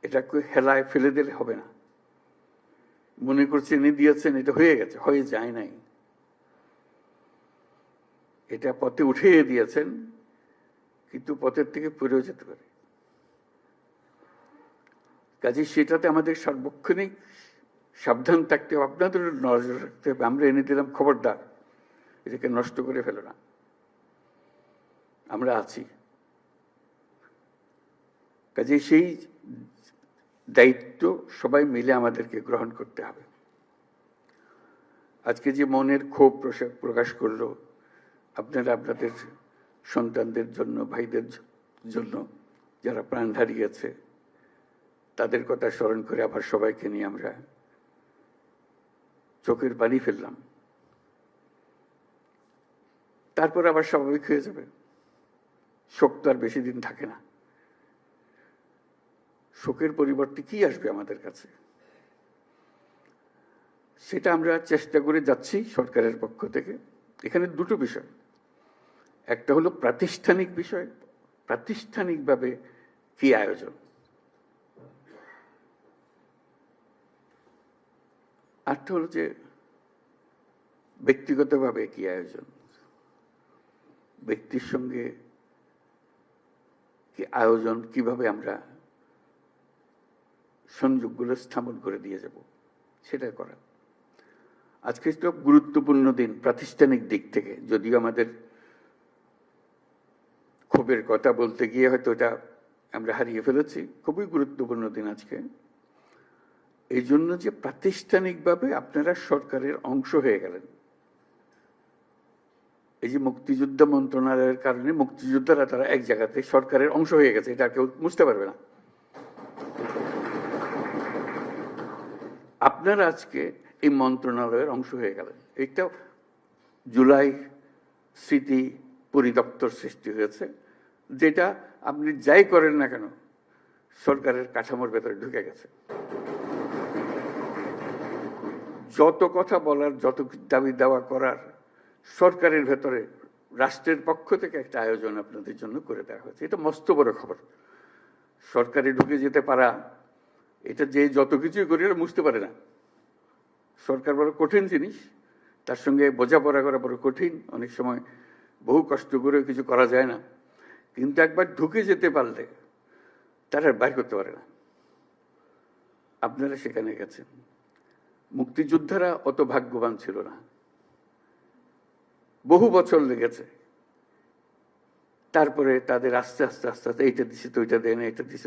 এটাকে হেলায় ফেলে দিলে হবে না। মনে করছে ইনি দিয়েছেন, এটা হয়ে গেছে, হয়ে যায় নাই। এটা পথে উঠিয়ে দিয়েছেন, কিন্তু পথের থেকে পড়েও যেতে পারে। কাজে সেটাতে আমাদের সার্বক্ষণিক সাবধান থাকতে হবে, আপনাদের নজর রাখতে হবে। আমরা এনে দিলাম, খবরদার এটাকে নষ্ট করে ফেলো না, আমরা আছি। কাজে সেই দায়িত্ব সবাই মিলে আমাদেরকে গ্রহণ করতে হবে। আজকে যে মনের ক্ষোভ প্রকাশ করলো আপনারা আপনাদের সন্তানদের জন্য, ভাইদের জন্য যারা প্রাণ হারিয়েছে, তাদের কথা স্মরণ করে আবার সবাইকে নিয়ে আমরা চোখের পানি ফেললাম। তারপর আবার স্বাভাবিক হয়ে যাবে। শোক তো আর বেশি দিন থাকে না। শোকের পরিবর্তে কি আসবে আমাদের কাছে, সেটা আমরা চেষ্টা করে যাচ্ছি সরকারের পক্ষ থেকে। এখানে দুটো বিষয়, একটা হলো প্রাতিষ্ঠানিক বিষয়, প্রাতিষ্ঠানিকভাবে কি আয়োজন, আরটা হলো যে ব্যক্তিগতভাবে কি আয়োজন, ব্যক্তির সঙ্গে কি আয়োজন, কিভাবে আমরা সংযোগগুলো স্থাপন করে দিয়ে যাব, সেটা করা। আজকে তো গুরুত্বপূর্ণ দিন প্রাতিষ্ঠানিক দিক থেকে, যদিও আমাদের ক্ষোভের কথা বলতে গিয়ে হয়তো এটা আমরা হারিয়ে ফেলেছি। খুবই গুরুত্বপূর্ণ দিন আজকে, এই জন্য যে প্রাতিষ্ঠানিকভাবে আপনারা সরকারের অংশ হয়ে গেলেন। এই যে মুক্তিযোদ্ধা মন্ত্রণালয়ের কারণে মুক্তিযোদ্ধারা তারা এক জায়গাতে সরকারের অংশ হয়ে গেছে, এটা কেউ বুঝতে পারবে না। আপনারা আজকে এই মন্ত্রণালয়ের অংশ হয়ে গেলেন। এইটা জুলাই স্মৃতি পরিদপ্তর সৃষ্টি হয়েছে, যেটা আপনি যাই করেন না কেন সরকারের কাঠামোর ভেতরে ঢুকে গেছে। যত কথা বলার, যত দাবি দাওয়া করার সরকারের ভেতরে রাষ্ট্রের পক্ষ থেকে একটা আয়োজন আপনাদের জন্য করে দেওয়া হয়েছে। এটা মস্ত বড় খবর। সরকারে ঢুকে যেতে পারা, এটা যে যত কিছুই করি বুঝতে পারে না। সরকার বড় কঠিন জিনিস, তার সঙ্গে বোঝাপড়া করা বড় কঠিন। অনেক সময় বহু কষ্ট করেও কিছু করা যায় না, কিন্তু একবার ঢুকে যেতে পারলে তারা বাইর করতে পারে না। আপনারা সেখানে গেছেন। মুক্তিযোদ্ধারা অত ভাগ্যবান ছিল না, বহু বছর লেগেছে। তারপরে তাদের আস্তে আস্তে আস্তে আস্তে এইটা দিছে তো ওইটা দেয় না, এটা দিছে